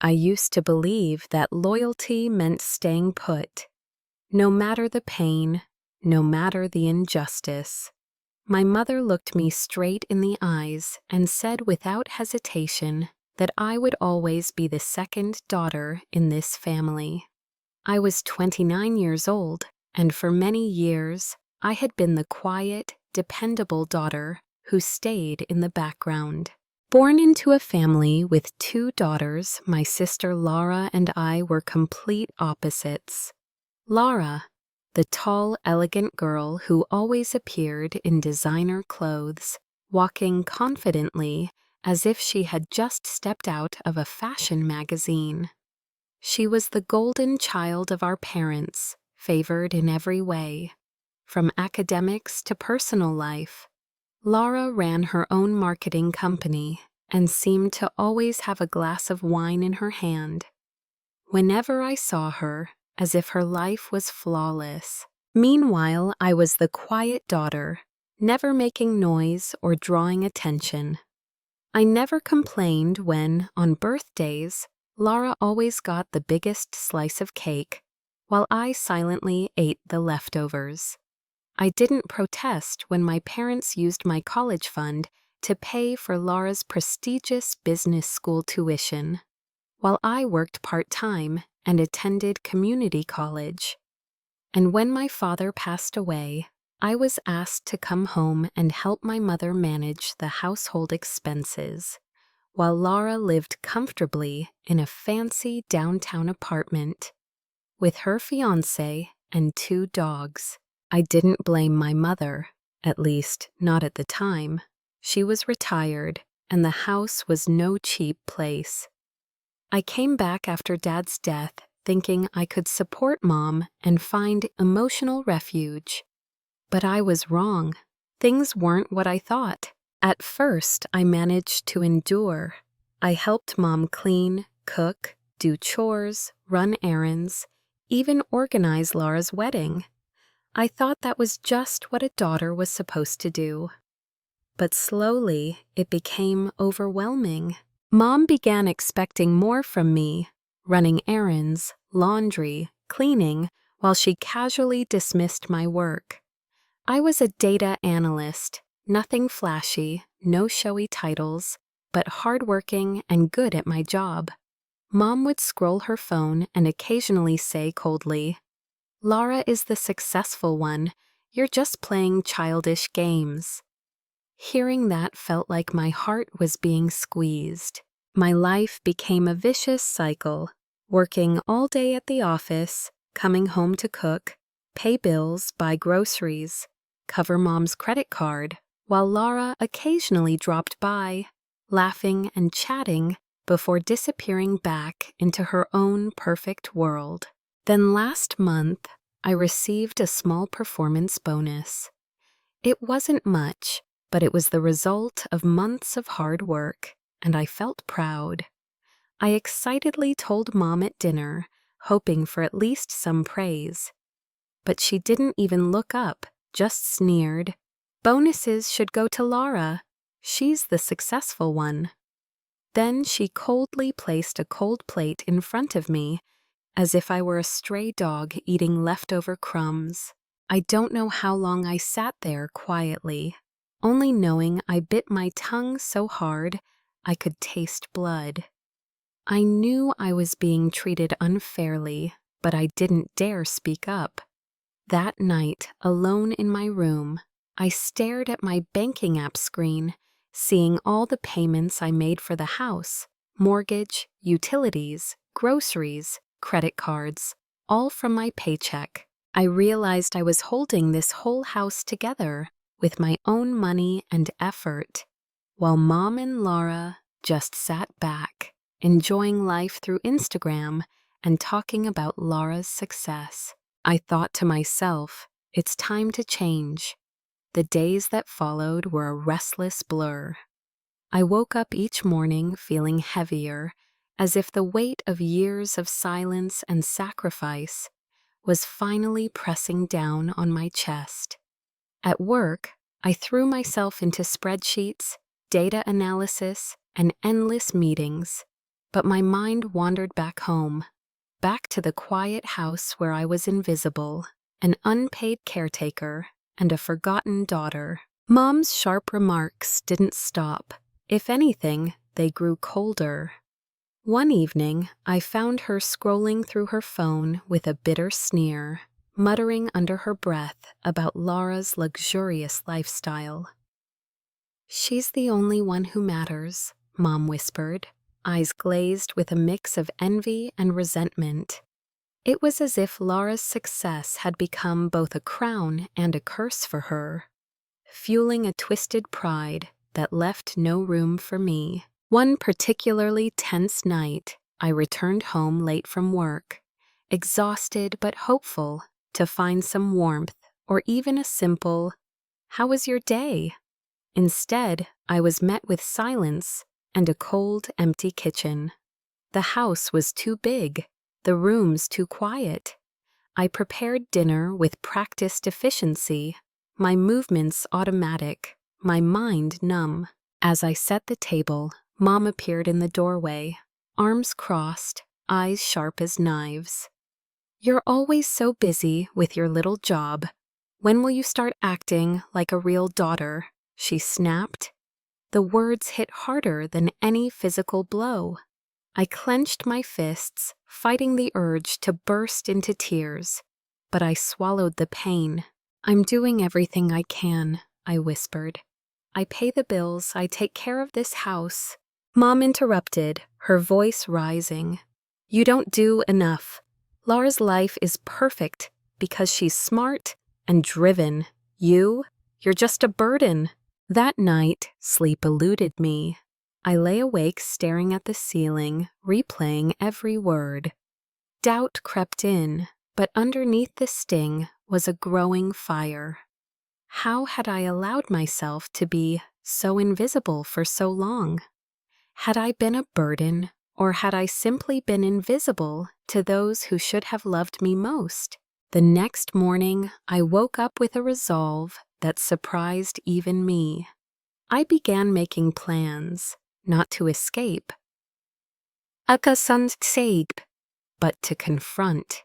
I used to believe that loyalty meant staying put, no matter the pain, no matter the injustice. My mother looked me straight in the eyes and said without hesitation that I would always be the second daughter in this family. I was 29 years old, and for many years, I had been the quiet, dependable daughter who stayed in the background. Born into a family with 2 daughters, my sister Laura and I were complete opposites. Laura, the tall, elegant girl who always appeared in designer clothes, walking confidently as if she had just stepped out of a fashion magazine. She was the golden child of our parents, favored in every way. From academics to personal life, Laura ran her own marketing company and seemed to always have a glass of wine in her hand. Whenever I saw her, as if her life was flawless. Meanwhile, I was the quiet daughter, never making noise or drawing attention. I never complained when, on birthdays, Laura always got the biggest slice of cake, while I silently ate the leftovers. I didn't protest when my parents used my college fund to pay for Laura's prestigious business school tuition, while I worked part-time and attended community college. And when my father passed away, I was asked to come home and help my mother manage the household expenses, while Laura lived comfortably in a fancy downtown apartment with her fiancé and 2 dogs. I didn't blame my mother, at least not at the time. She was retired, and the house was no cheap place. I came back after Dad's death thinking I could support Mom and find emotional refuge. But I was wrong. Things weren't what I thought. At first, I managed to endure. I helped Mom clean, cook, do chores, run errands, even organize Laura's wedding. I thought that was just what a daughter was supposed to do. But slowly, it became overwhelming. Mom began expecting more from me, running errands, laundry, cleaning, while she casually dismissed my work. I was a data analyst, nothing flashy, no showy titles, but hardworking and good at my job. Mom would scroll her phone and occasionally say coldly, "Laura is the successful one. You're just playing childish games." Hearing that felt like my heart was being squeezed. My life became a vicious cycle, working all day at the office, coming home to cook, pay bills, buy groceries, cover Mom's credit card, while Laura occasionally dropped by, laughing and chatting before disappearing back into her own perfect world. Then last month, I received a small performance bonus. It wasn't much, but it was the result of months of hard work, and I felt proud. I excitedly told Mom at dinner, hoping for at least some praise. But she didn't even look up, just sneered. "Bonuses should go to Laura. She's the successful one." Then she coldly placed a cold plate in front of me, as if I were a stray dog eating leftover crumbs. I don't know how long I sat there quietly, only knowing I bit my tongue so hard I could taste blood. I knew I was being treated unfairly, but I didn't dare speak up. That night, alone in my room, I stared at my banking app screen, seeing all the payments I made for the house, mortgage, utilities, groceries, credit cards, all from my paycheck. I realized I was holding this whole house together with my own money and effort, while Mom and Laura just sat back, enjoying life through Instagram and talking about Laura's success. I thought to myself, it's time to change. The days that followed were a restless blur. I woke up each morning feeling heavier, as if the weight of years of silence and sacrifice was finally pressing down on my chest. At work, I threw myself into spreadsheets, data analysis, and endless meetings, but my mind wandered back home, back to the quiet house where I was invisible, an unpaid caretaker, and a forgotten daughter. Mom's sharp remarks didn't stop. If anything, they grew colder. One evening, I found her scrolling through her phone with a bitter sneer, muttering under her breath about Laura's luxurious lifestyle. "She's the only one who matters," Mom whispered, eyes glazed with a mix of envy and resentment. It was as if Laura's success had become both a crown and a curse for her, fueling a twisted pride that left no room for me. One particularly tense night, I returned home late from work, exhausted but hopeful to find some warmth or even a simple, "How was your day?" Instead, I was met with silence and a cold, empty kitchen. The house was too big, the rooms too quiet. I prepared dinner with practiced efficiency, my movements automatic, my mind numb. As I set the table, Mom appeared in the doorway, arms crossed, eyes sharp as knives. "You're always so busy with your little job. When will you start acting like a real daughter?" she snapped. The words hit harder than any physical blow. I clenched my fists, fighting the urge to burst into tears, but I swallowed the pain. "I'm doing everything I can," I whispered. "I pay the bills, I take care of this house." Mom interrupted, her voice rising. "You don't do enough. Laura's life is perfect because she's smart and driven. You're just a burden." That night, sleep eluded me. I lay awake staring at the ceiling, replaying every word. Doubt crept in, but underneath the sting was a growing fire. How had I allowed myself to be so invisible for so long? Had I been a burden, or had I simply been invisible to those who should have loved me most? The next morning, I woke up with a resolve that surprised even me. I began making plans, not to escape, but to confront,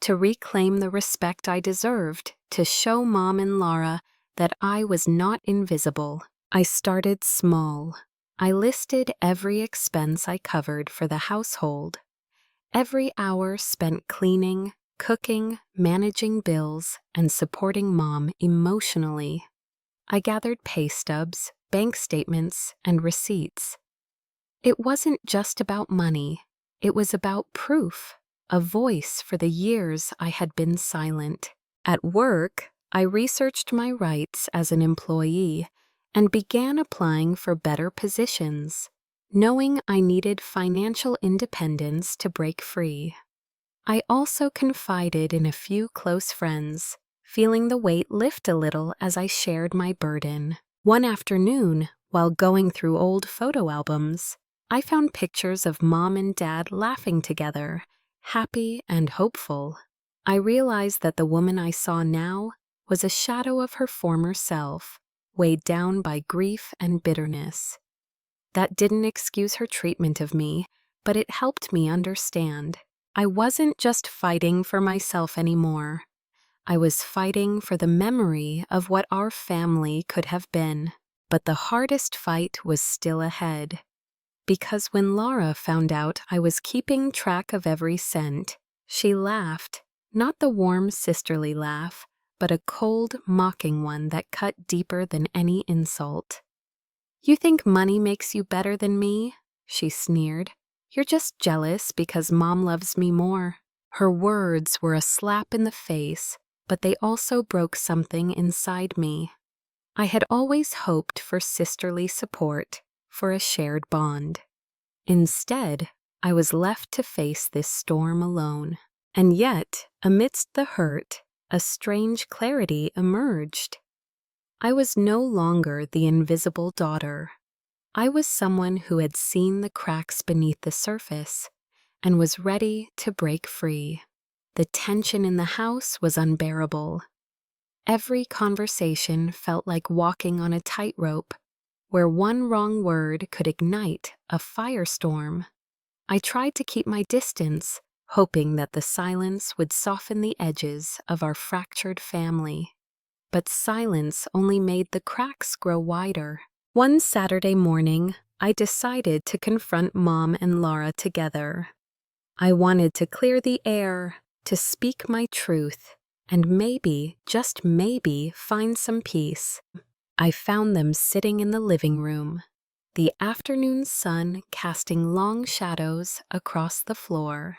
to reclaim the respect I deserved, to show Mom and Laura that I was not invisible. I started small. I listed every expense I covered for the household, every hour spent cleaning, cooking, managing bills, and supporting Mom emotionally. I gathered pay stubs, bank statements, and receipts. It wasn't just about money. It was about proof, a voice for the years I had been silent. At work, I researched my rights as an employee and began applying for better positions, knowing I needed financial independence to break free. I also confided in a few close friends, feeling the weight lift a little as I shared my burden. One afternoon, while going through old photo albums, I found pictures of Mom and Dad laughing together, happy and hopeful. I realized that the woman I saw now was a shadow of her former self, weighed down by grief and bitterness. That didn't excuse her treatment of me, but it helped me understand. I wasn't just fighting for myself anymore. I was fighting for the memory of what our family could have been. But the hardest fight was still ahead. Because when Laura found out I was keeping track of every cent, she laughed, not the warm sisterly laugh, but a cold, mocking one that cut deeper than any insult. "You think money makes you better than me?" she sneered. "You're just jealous because Mom loves me more." Her words were a slap in the face, but they also broke something inside me. I had always hoped for sisterly support, for a shared bond. Instead, I was left to face this storm alone. And yet, amidst the hurt, a strange clarity emerged. I was no longer the invisible daughter. I was someone who had seen the cracks beneath the surface and was ready to break free. The tension in the house was unbearable. Every conversation felt like walking on a tightrope, where one wrong word could ignite a firestorm. I tried to keep my distance, hoping that the silence would soften the edges of our fractured family. But silence only made the cracks grow wider. One Saturday morning, I decided to confront Mom and Laura together. I wanted to clear the air, to speak my truth, and maybe, just maybe, find some peace. I found them sitting in the living room, the afternoon sun casting long shadows across the floor.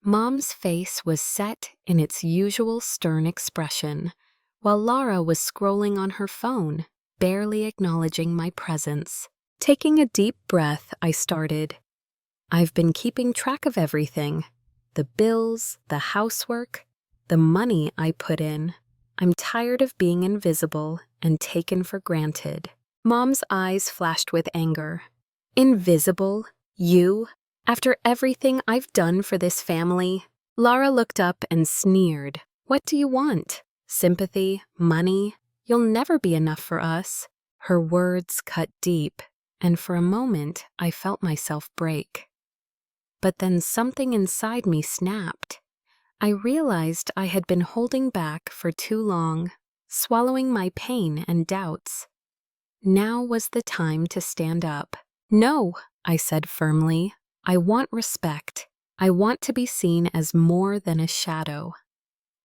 Mom's face was set in its usual stern expression, while Laura was scrolling on her phone, barely acknowledging my presence. Taking a deep breath, I started. I've been keeping track of everything. The bills, the housework, the money I put in. I'm tired of being invisible and taken for granted. Mom's eyes flashed with anger. Invisible? You? After everything I've done for this family? Laura looked up and sneered. What do you want? Sympathy? Money? You'll never be enough for us. Her words cut deep, and for a moment I felt myself break. But then something inside me snapped. I realized I had been holding back for too long, swallowing my pain and doubts. Now was the time to stand up. No, I said firmly. I want respect. I want to be seen as more than a shadow.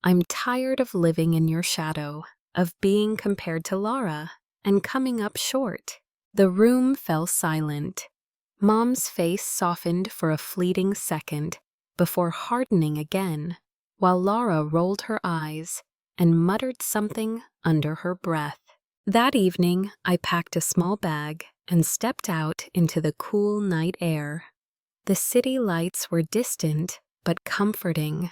I'm tired of living in your shadow, of being compared to Laura, and coming up short. The room fell silent. Mom's face softened for a fleeting second before hardening again, while Laura rolled her eyes and muttered something under her breath. That evening, I packed a small bag and stepped out into the cool night air. The city lights were distant but comforting,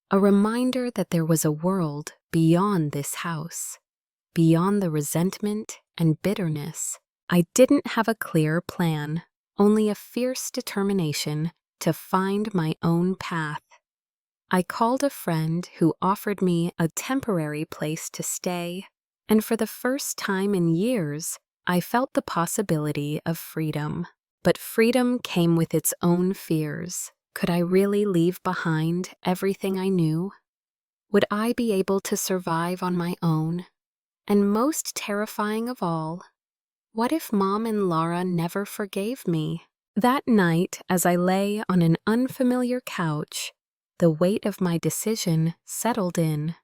a reminder that there was a world beyond this house, beyond the resentment and bitterness. I didn't have a clear plan, only a fierce determination to find my own path. I called a friend who offered me a temporary place to stay, and for the first time in years, I felt the possibility of freedom. But freedom came with its own fears. Could I really leave behind everything I knew? Would I be able to survive on my own? And most terrifying of all, what if Mom and Laura never forgave me? That night, as I lay on an unfamiliar couch, the weight of my decision settled in.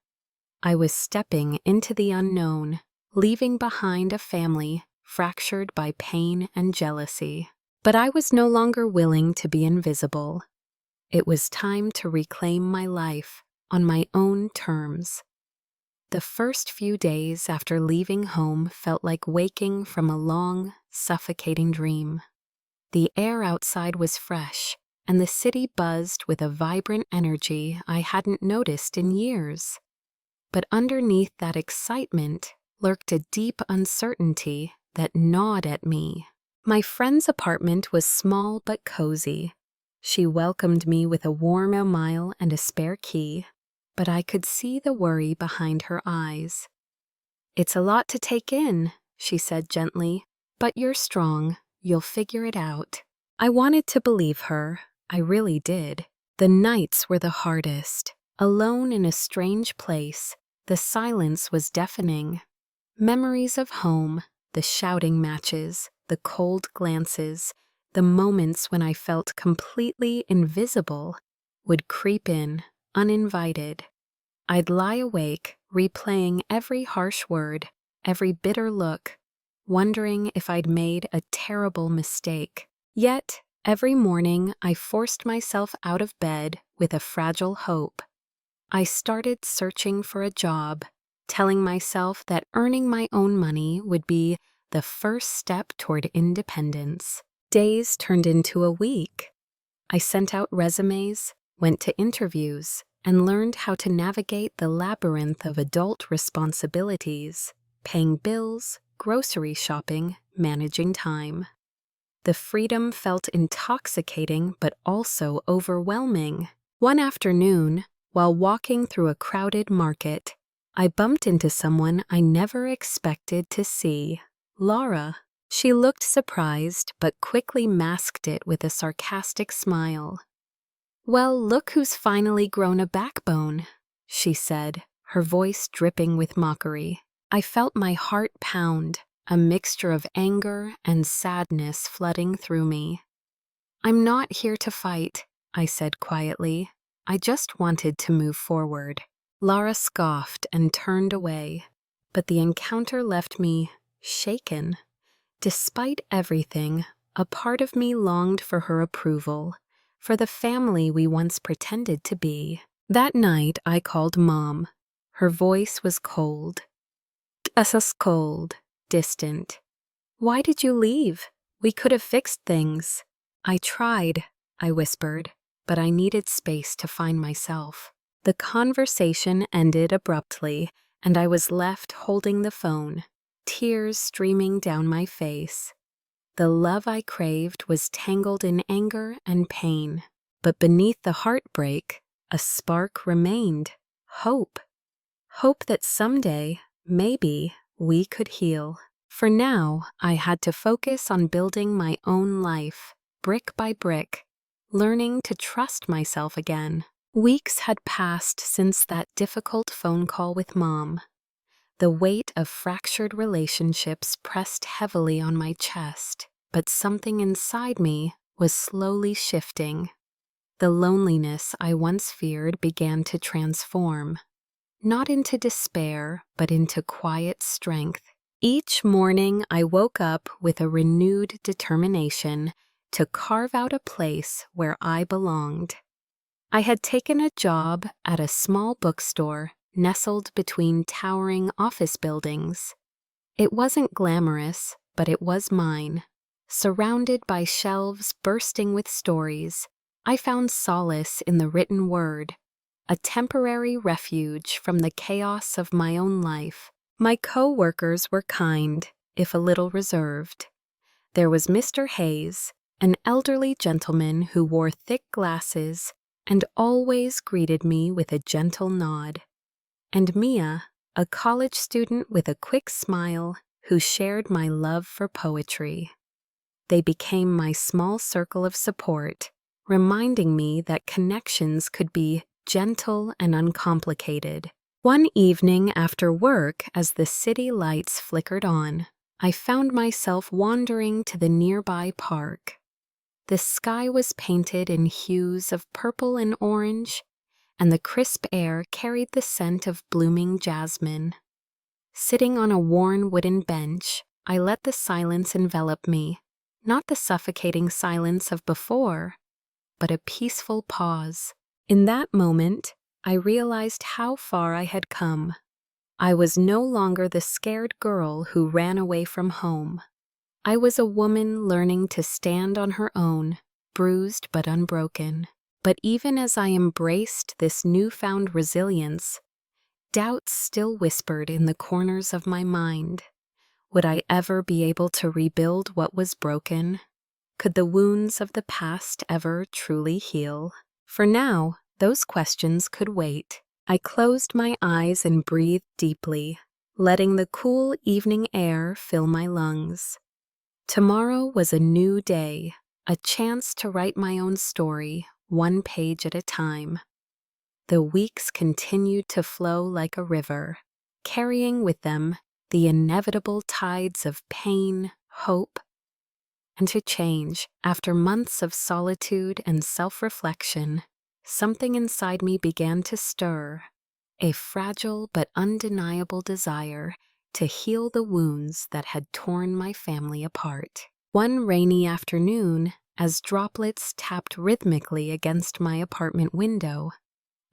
I was stepping into the unknown, leaving behind a family fractured by pain and jealousy. But I was no longer willing to be invisible. It was time to reclaim my life on my own terms. The first few days after leaving home felt like waking from a long, suffocating dream. The air outside was fresh, and the city buzzed with a vibrant energy I hadn't noticed in years. But underneath that excitement lurked a deep uncertainty that gnawed at me. My friend's apartment was small but cozy. She welcomed me with a warm smile and a spare key, but I could see the worry behind her eyes. "It's a lot to take in," she said gently, "but you're strong. You'll figure it out." I wanted to believe her. I really did. The nights were the hardest. Alone in a strange place, the silence was deafening. Memories of home, the shouting matches, the cold glances, the moments when I felt completely invisible, would creep in, uninvited. I'd lie awake, replaying every harsh word, every bitter look, wondering if I'd made a terrible mistake. Yet, every morning I forced myself out of bed with a fragile hope. I started searching for a job, telling myself that earning my own money would be the first step toward independence. Days turned into a week. I sent out resumes, went to interviews, and learned how to navigate the labyrinth of adult responsibilities, paying bills, grocery shopping, managing time. The freedom felt intoxicating but also overwhelming. One afternoon, while walking through a crowded market, I bumped into someone I never expected to see, Laura. She looked surprised but quickly masked it with a sarcastic smile. "Well, look who's finally grown a backbone," she said, her voice dripping with mockery. I felt my heart pound, a mixture of anger and sadness flooding through me. "I'm not here to fight," I said quietly. "I just wanted to move forward." Lara scoffed and turned away, but the encounter left me shaken. Despite everything, a part of me longed for her approval, for the family we once pretended to be. That night, I called Mom. Her voice was cold. Cold, distant. "Why did you leave? We could have fixed things." "I tried," I whispered, but I needed space to find myself. The conversation ended abruptly, and I was left holding the phone, tears streaming down my face. The love I craved was tangled in anger and pain, but beneath the heartbreak, a spark remained. Hope. Hope that someday, maybe, we could heal. For now, I had to focus on building my own life, brick by brick, learning to trust myself again. Weeks had passed since that difficult phone call with Mom. The weight of fractured relationships pressed heavily on my chest, but something inside me was slowly shifting. The loneliness I once feared began to transform, not into despair, but into quiet strength. Each morning I woke up with a renewed determination to carve out a place where I belonged. I had taken a job at a small bookstore nestled between towering office buildings. It wasn't glamorous, but it was mine. Surrounded by shelves bursting with stories, I found solace in the written word, a temporary refuge from the chaos of my own life. My co-workers were kind, if a little reserved. There was Mr. Hayes, an elderly gentleman who wore thick glasses and always greeted me with a gentle nod. And Mia, a college student with a quick smile who shared my love for poetry. They became my small circle of support, reminding me that connections could be gentle and uncomplicated. One evening after work, as the city lights flickered on, I found myself wandering to the nearby park. The sky was painted in hues of purple and orange, and the crisp air carried the scent of blooming jasmine. Sitting on a worn wooden bench, I let the silence envelop me, not the suffocating silence of before, but a peaceful pause. In that moment, I realized how far I had come. I was no longer the scared girl who ran away from home. I was a woman learning to stand on her own, bruised but unbroken. But even as I embraced this newfound resilience, doubts still whispered in the corners of my mind. Would I ever be able to rebuild what was broken? Could the wounds of the past ever truly heal? For now, those questions could wait. I closed my eyes and breathed deeply, letting the cool evening air fill my lungs. Tomorrow was a new day, a chance to write my own story, one page at a time. The weeks continued to flow like a river, carrying with them the inevitable tides of pain, hope, and to change. After months of solitude and self-reflection, something inside me began to stir, a fragile but undeniable desire to heal the wounds that had torn my family apart. One rainy afternoon, as droplets tapped rhythmically against my apartment window,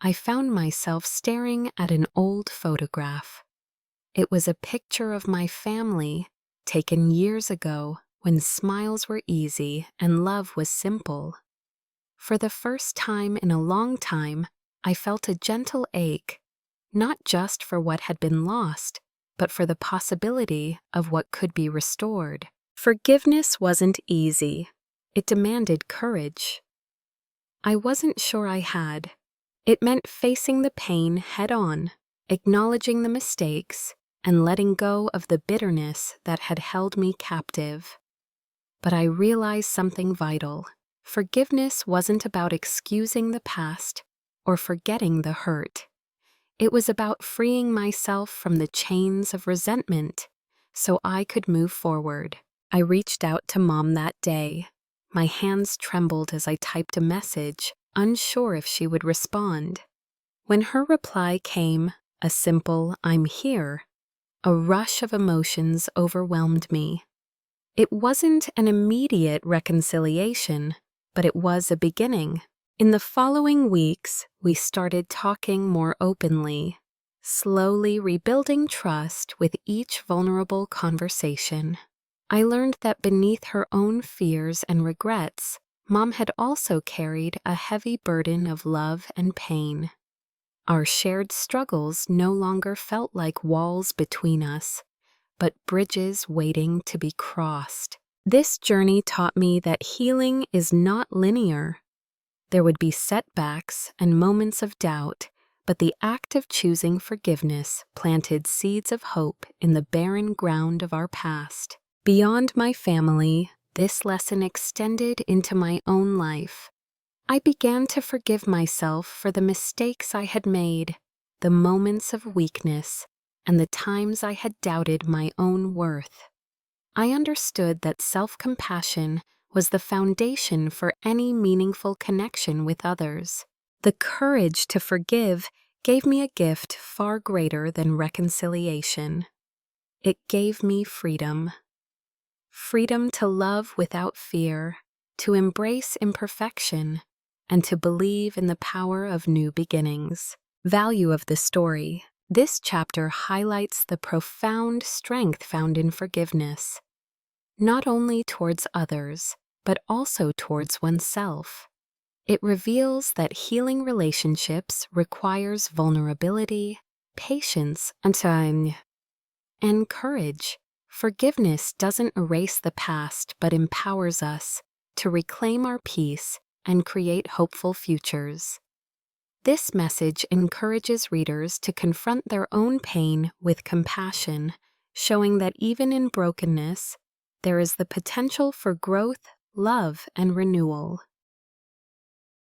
I found myself staring at an old photograph. It was a picture of my family, taken years ago when smiles were easy and love was simple. For the first time in a long time, I felt a gentle ache, not just for what had been lost, but for the possibility of what could be restored. Forgiveness wasn't easy. It demanded courage. I wasn't sure I had. It meant facing the pain head-on, acknowledging the mistakes, and letting go of the bitterness that had held me captive. But I realized something vital. Forgiveness wasn't about excusing the past or forgetting the hurt. It was about freeing myself from the chains of resentment so I could move forward. I reached out to Mom that day. My hands trembled as I typed a message, unsure if she would respond. When her reply came, a simple "I'm here," a rush of emotions overwhelmed me. It wasn't an immediate reconciliation, but it was a beginning. In the following weeks, we started talking more openly, slowly rebuilding trust with each vulnerable conversation. I learned that beneath her own fears and regrets, Mom had also carried a heavy burden of love and pain. Our shared struggles no longer felt like walls between us, but bridges waiting to be crossed. This journey taught me that healing is not linear. There would be setbacks and moments of doubt, but the act of choosing forgiveness planted seeds of hope in the barren ground of our past. Beyond my family, this lesson extended into my own life. I began to forgive myself for the mistakes I had made, the moments of weakness, and the times I had doubted my own worth. I understood that self-compassion was the foundation for any meaningful connection with others. The courage to forgive gave me a gift far greater than reconciliation. It gave me freedom. Freedom to love without fear, to embrace imperfection, and to believe in the power of new beginnings. Value of the story. This chapter highlights the profound strength found in forgiveness, not only towards others, but also towards oneself. It reveals that healing relationships requires vulnerability, patience, and courage. Forgiveness doesn't erase the past, but empowers us to reclaim our peace and create hopeful futures. This message encourages readers to confront their own pain with compassion, showing that even in brokenness, there is the potential for growth, love, and renewal.